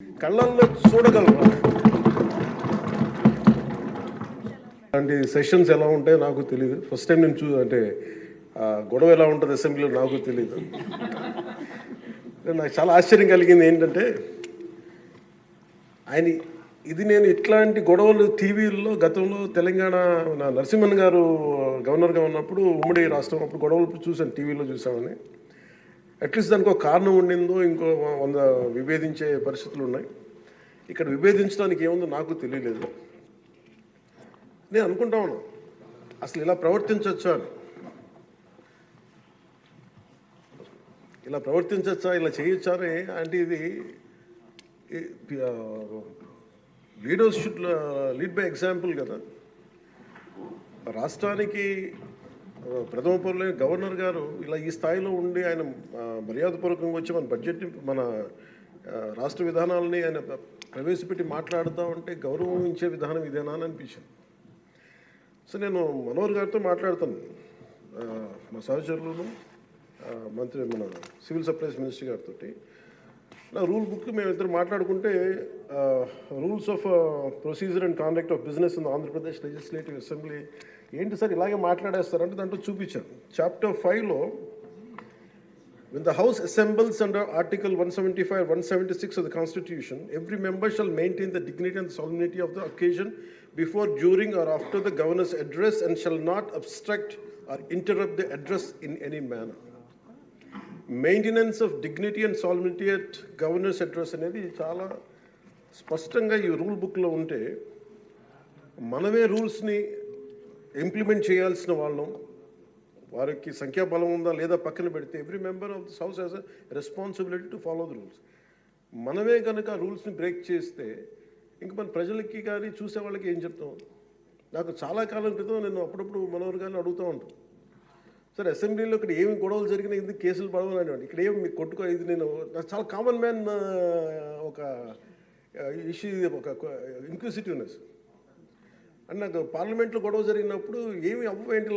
కళ్ళల్లో చూడగలరా అలాంటి సెషన్స్ ఎలా ఉంటాయో నాకు తెలియదు. ఫస్ట్ టైం నేను అంటే గొడవ ఎలా ఉంటుంది అసెంబ్లీలో నాకు తెలియదు. నాకు చాలా ఆశ్చర్యం కలిగింది ఏంటంటే ఆయన ఇది నేను ఇట్లాంటి గొడవలు టీవీల్లో గతంలో తెలంగాణ నరసింహన్ గారు గవర్నర్గా ఉన్నప్పుడు ఉమ్మడి రాష్ట్రం అప్పుడు గొడవలు చూసాను, టీవీలో చూసామని. అట్లీస్ట్ దానికి ఒక కారణం ఉండిందో ఇంకో 100 విభేదించే పరిస్థితులు ఉన్నాయి. ఇక్కడ విభేదించడానికి ఏముందో నాకు తెలియలేదు. నేను అనుకుంటా ఉన్నాను అసలు ఇలా ప్రవర్తించవచ్చా అని, ఇలా ప్రవర్తించవచ్చా, ఇలా చేయొచ్చా అంటే ఇది leaders should lead by example కదా. రాష్ట్రానికి ప్రథమ పౌరులైన గవర్నర్ గారు ఇలా ఈ స్థాయిలో ఉండి ఆయన మర్యాదపూర్వకంగా వచ్చి మన బడ్జెట్ మన రాష్ట్ర విధానాలని ఆయన ప్రవేశపెట్టి మాట్లాడుతూ ఉంటే గౌరవించే విధానం ఇదేనా అని అనిపించింది. సో నేను మనోహర్ గారితో మాట్లాడుతాను, మా సహచరులను మంత్రి మన సివిల్ సప్లైస్ మినిస్టర్ గారితో. నా రూల్ బుక్ మేము ఇద్దరు మాట్లాడుకుంటే rules of procedure and conduct of business in Andhra Pradesh legislative assembly ఏంటి సార్ ఇలాగే మాట్లాడేస్తారంటే దాంట్లో చూపించాను. చాప్టర్ 5లో when the house assembles under article 175 176 of the constitution, every member shall maintain the dignity and solemnity of the occasion before, during or after the governor's address and shall not obstruct or interrupt the address in any manner. Maintenance of dignity and salinity at governors address అనేది చాలా స్పష్టంగా ఈ rule బుక్లో ఉంటే మనమే రూల్స్ని implement చేయాల్సిన వాళ్ళం. వారికి సంఖ్యాబలం ఉందా లేదా పక్కన పెడితే every member of this house has a responsibility to follow the rules. మనమే కనుక రూల్స్ని బ్రేక్ చేస్తే ఇంక మన ప్రజలకి కానీ చూసే వాళ్ళకి ఏం చెప్తాం. నాకు చాలా కాలం క్రితం నేను అప్పుడప్పుడు మనోహర్ గారిని అడుగుతూ ఉంటాను, సార్ అసెంబ్లీలో ఇక్కడ ఏమి గొడవలు జరిగినా ఎందుకు కేసులు పడవని అనేవాడు. ఇక్కడ ఏమి మీకు కొట్టుకో, ఇది నేను నాకు చాలా కామన్ మ్యాన్ ఒక ఇష్యూ, ఒక ఇంక్విజిటివ్నెస్. అండ్ నాకు పార్లమెంట్లో గొడవ జరిగినప్పుడు ఏమి ఏంటి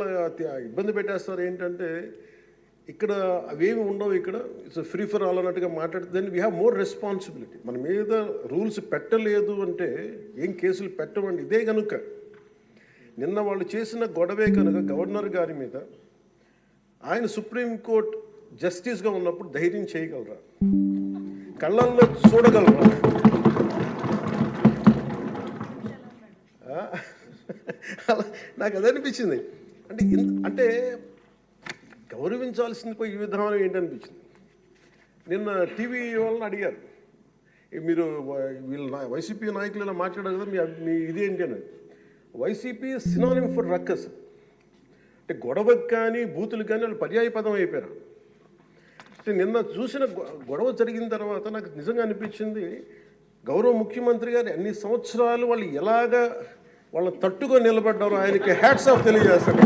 ఇబ్బంది పెట్టేస్తారు ఏంటంటే ఇక్కడ అవేమి ఉండవు, ఇక్కడ ఇట్స్ ఫ్రీ ఫర్ ఆల్ అన్నట్టుగా మాట్లాడితే then we have more responsibility. మన మీద రూల్స్ పెట్టలేదు అంటే ఏం కేసులు పెట్టమండి. ఇదే కనుక నిన్న వాళ్ళు చేసిన గొడవే కనుక గవర్నర్ గారి మీద ఆయన సుప్రీంకోర్టు జస్టిస్గా ఉన్నప్పుడు ధైర్యం చేయగలరా, కళ్ళల్లో చూడగలరా? నాకు అది అనిపించింది. అంటే గౌరవించాల్సింది పోయి ఈ విధానం ఏంటనిపించింది. నిన్న టీవీ వాళ్ళని అడిగారు, మీరు వీళ్ళ వైసీపీ నాయకులు ఇలా మాట్లాడారు కదా, మీ ఇదేంటి అని. YCP synonym for ruckus. అంటే గొడవకు కానీ బూతులు కానీ వాళ్ళు పర్యాయ పదం అయిపోయారు. అంటే నిన్న చూసిన గొడవ జరిగిన తర్వాత నాకు నిజంగా అనిపించింది, గౌరవ ముఖ్యమంత్రి గారు అన్ని సంవత్సరాలు వాళ్ళు ఎలాగా వాళ్ళని తట్టుకొని నిలబడ్డారో ఆయనకి హ్యాట్స్ ఆఫ్ తెలియజేస్తాడు.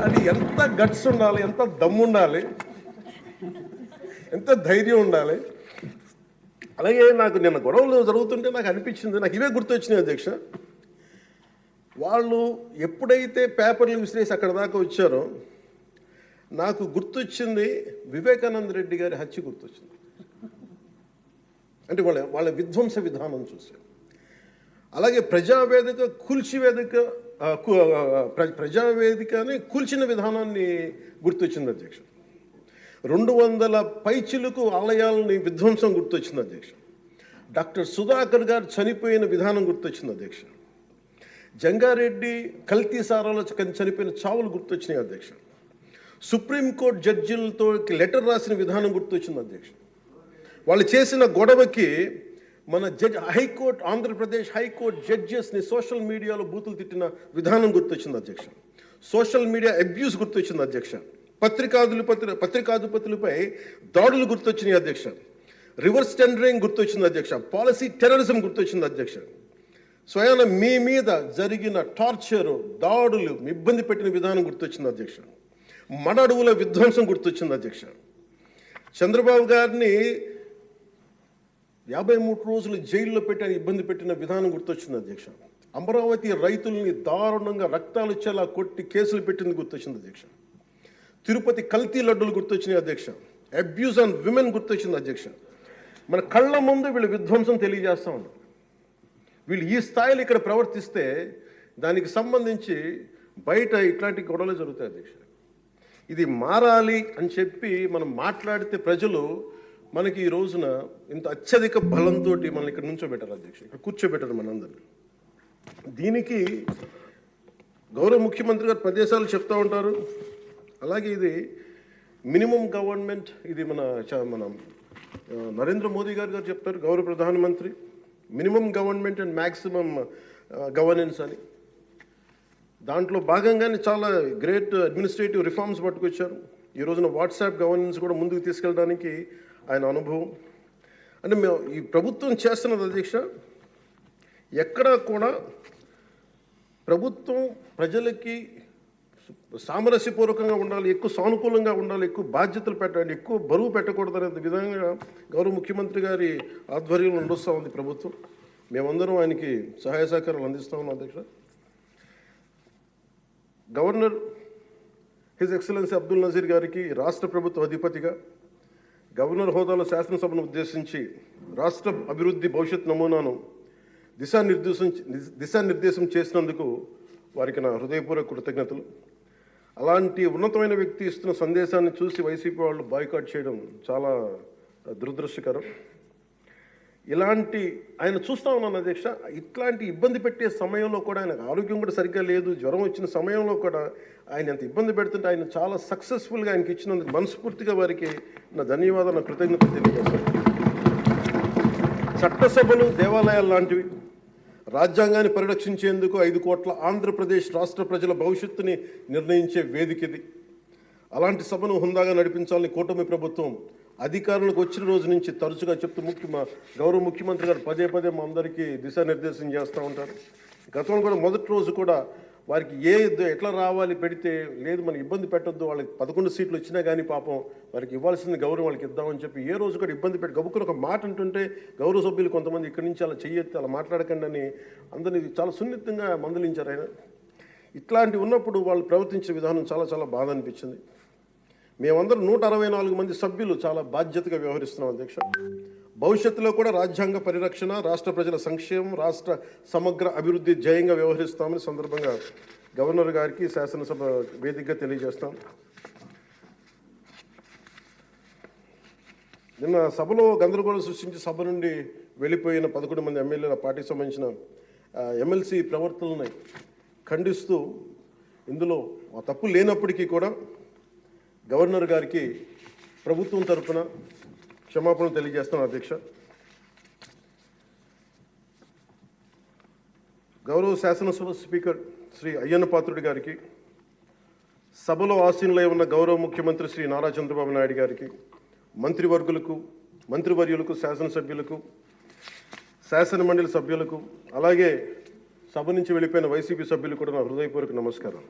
అది ఎంత గట్స్ ఉండాలి, ఎంత దమ్ము ఉండాలి, ఎంత ధైర్యం ఉండాలి. అలాగే నాకు నిన్న గొడవలు జరుగుతుంటే నాకు అనిపించింది, నాకు ఇవే గుర్తొచ్చినాయి అధ్యక్ష. వాళ్ళు ఎప్పుడైతే పేపర్లు విసిరేసి అక్కడ దాకా వచ్చారో నాకు గుర్తొచ్చింది వివేకానంద రెడ్డి గారి హత్య గుర్తొచ్చింది. అంటే వాళ్ళ విధ్వంస విధానం చూశారు. అలాగే ప్రజావేదిక ప్రజావేదికని కూల్చిన విధానాన్ని గుర్తొచ్చింది అధ్యక్ష. 200 పైచిలకు ఆలయాలని విధ్వంసం గుర్తొచ్చింది అధ్యక్ష. డాక్టర్ సుధాకర్ గారు చనిపోయిన విధానం గుర్తొచ్చింది అధ్యక్ష. జంగారెడ్డి కల్తీ సారాలో చనిపోయిన చావులు గుర్తొచ్చినాయి అధ్యక్ష. సుప్రీంకోర్టు జడ్జిలతో లెటర్ రాసిన విధానం గుర్తొచ్చింది అధ్యక్ష. వాళ్ళు చేసిన గొడవకి మన హైకోర్టు ఆంధ్రప్రదేశ్ హైకోర్టు జడ్జెస్ని సోషల్ మీడియాలో బూతులు తిట్టిన విధానం గుర్తొచ్చింది అధ్యక్ష. సోషల్ మీడియా అబ్యూస్ గుర్తొచ్చింది అధ్యక్ష. పత్రికాధిపతులపై దాడులు గుర్తొచ్చినాయి అధ్యక్ష. రివర్స్ టెండరింగ్ గుర్తొచ్చింది అధ్యక్ష. పాలసీ టెర్రరిజం గుర్తొచ్చింది అధ్యక్ష. స్వయాన మీ మీద జరిగిన టార్చరు, దాడులు, ఇబ్బంది పెట్టిన విధానం గుర్తొచ్చింది అధ్యక్ష. మడడువుల విధ్వంసం గుర్తొచ్చింది అధ్యక్ష. చంద్రబాబు గారిని 53 రోజులు జైల్లో పెట్టి ఇబ్బంది పెట్టిన విధానం గుర్తొచ్చింది అధ్యక్ష. అమరావతి రైతుల్ని దారుణంగా రక్తాలు వచ్చేలా కొట్టి కేసులు పెట్టింది గుర్తొచ్చింది అధ్యక్ష. తిరుపతి కల్తీ లడ్డులు గుర్తొచ్చినాయి అధ్యక్ష. అబ్యూజ్ ఆన్ విమెన్ గుర్తొచ్చింది అధ్యక్ష. మన కళ్ళ ముందు వీళ్ళు విధ్వంసం తెలియజేస్తూ ఉన్నారు. వీళ్ళు ఈ స్థాయిలో ఇక్కడ ప్రవర్తిస్తే దానికి సంబంధించి బయట ఇట్లాంటి గొడవలు జరుగుతాయి అధ్యక్ష. ఇది మారాలి అని చెప్పి మనం మాట్లాడితే ప్రజలు మనకి ఈ రోజున ఇంత అత్యధిక బలంతో మనల్ని ఇక్కడ నుంచోబెట్టారు అధ్యక్ష, ఇక్కడ కూర్చోబెట్టారు మనందరినీ. దీనికి గౌరవ ముఖ్యమంత్రి గారు ప్రదేశాలు చెప్తూ ఉంటారు. అలాగే ఇది మినిమం గవర్నమెంట్, ఇది మన నరేంద్ర మోదీ గారు చెప్తారు, గౌరవ ప్రధానమంత్రి, minimum government and maximum governance అని. దాంట్లో భాగంగానే చాలా గ్రేట్ అడ్మినిస్ట్రేటివ్ రిఫార్మ్స్ పట్టుకొచ్చారు. ఈ రోజున వాట్సాప్ గవర్నెన్స్ కూడా ముందుకు తీసుకెళ్ళడానికి ఆయన అనుభవం. అంటే మేము ఈ ప్రభుత్వం చేస్తున్నది అధ్యక్ష, ఎక్కడా కూడా ప్రభుత్వం ప్రజలకి సామరస్యపూర్వకంగా ఉండాలి, ఎక్కువ సానుకూలంగా ఉండాలి, ఎక్కువ బాధ్యతలు పెట్టాలి, ఎక్కువ బరువు పెట్టకూడదు అనే విధంగా గౌరవ ముఖ్యమంత్రి గారి ఆధ్వర్యంలో నడుస్తూ ఉంది ప్రభుత్వం. మేమందరం ఆయనకి సహాయ సహకారాలు అందిస్తూ ఉన్నాం అధ్యక్ష. Governor his excellency Abdul Nazeer గారికి రాష్ట్ర ప్రభుత్వ అధిపతిగా గవర్నర్ హోదాలో శాసనసభను ఉద్దేశించి రాష్ట్ర అభివృద్ధి భవిష్యత్ నమూనాను దిశానిర్దేశం చేసినందుకు వారికి నా హృదయపూర్వక కృతజ్ఞతలు. అలాంటి ఉన్నతమైన వ్యక్తి ఇస్తున్న సందేశాన్ని చూసి వైసీపీ వాళ్ళు బాయ్కాట్ చేయడం చాలా దురదృష్టకరం. ఇలాంటి ఆయన చూస్తూ ఉన్నాను అధ్యక్ష, ఇట్లాంటి ఇబ్బంది పెట్టే సమయంలో కూడా ఆయనకు ఆరోగ్యం కూడా సరిగ్గా లేదు, జ్వరం వచ్చిన సమయంలో కూడా ఆయన ఎంత ఇబ్బంది పెడుతుంటే ఆయన చాలా సక్సెస్ఫుల్గా ఆయనకి ఇచ్చినందుకు మనస్ఫూర్తిగా వారికి నా ధన్యవాదాలు, నా కృతజ్ఞతలు తెలియజేస్తాను. చట్టసభలు దేవాలయాలు లాంటివి రాజ్యాంగాన్ని పరిరక్షించేందుకు 5 కోట్ల ఆంధ్రప్రదేశ్ రాష్ట్ర ప్రజల భవిష్యత్తుని నిర్ణయించే వేదిక ఇది. అలాంటి సభను హుందాగా నడిపించాలని కూటమి ప్రభుత్వం అధికారులకు వచ్చిన రోజు నుంచి తరచుగా చెప్తూ గౌరవ ముఖ్యమంత్రి గారు పదే మా అందరికీ దిశానిర్దేశం చేస్తూ ఉంటారు. గతంలో కూడా మొదటి రోజు కూడా వారికి ఎట్లా రావాలి పెడితే లేదు మనం ఇబ్బంది పెట్టొద్దు, వాళ్ళకి 11 సీట్లు వచ్చినా కానీ పాపం వారికి ఇవ్వాల్సిన గౌరవం వాళ్ళకి ఇద్దామని చెప్పి ఏ రోజు కూడా ఇబ్బంది పెట్టి గబుక్కుని ఒక మాట అంటుంటే గౌరవ సభ్యులు కొంతమంది ఇక్కడి నుంచి అలా చెయ్యొద్దు, అలా మాట్లాడకండి అని అందరినీ చాలా సున్నితంగా మందలించారు ఆయన. ఇట్లాంటి ఉన్నప్పుడు వాళ్ళు ప్రవర్తించే విధానం చాలా బాధ అనిపించింది. మేమందరం 164 మంది సభ్యులు చాలా బాధ్యతగా వ్యవహరిస్తున్నాం అధ్యక్ష. భవిష్యత్తులో కూడా రాజ్యాంగ పరిరక్షణ, రాష్ట్ర ప్రజల సంక్షేమం, రాష్ట్ర సమగ్ర అభివృద్ధి ధ్యేయంగా వ్యవహరిస్తామని సందర్భంగా గవర్నర్ గారికి శాసనసభ వేదికగా తెలియజేస్తాం. నిన్న సభలో గందరగోళం సృష్టించి సభ నుండి వెళ్ళిపోయిన 11 మంది ఎమ్మెల్యేల పార్టీకి సంబంధించిన ఎమ్మెల్సీ ప్రవర్తనని ఖండిస్తూ ఇందులో ఆ తప్పు లేనప్పటికీ కూడా గవర్నర్ గారికి ప్రభుత్వం తరఫున క్షమాపణలు తెలియజేస్తాను అధ్యక్ష. గౌరవ శాసనసభ స్పీకర్ శ్రీ అయ్యన్న పాత్రుడి గారికి, సభలో ఆసీనులై ఉన్న గౌరవ ముఖ్యమంత్రి శ్రీ నారా చంద్రబాబు నాయుడు గారికి, మంత్రివర్యులకు, శాసనసభ్యులకు, శాసనమండలి సభ్యులకు, అలాగే సభ నుంచి వెళ్ళిపోయిన వైసీపీ సభ్యులకు కూడా నా హృదయపూర్వక నమస్కారం.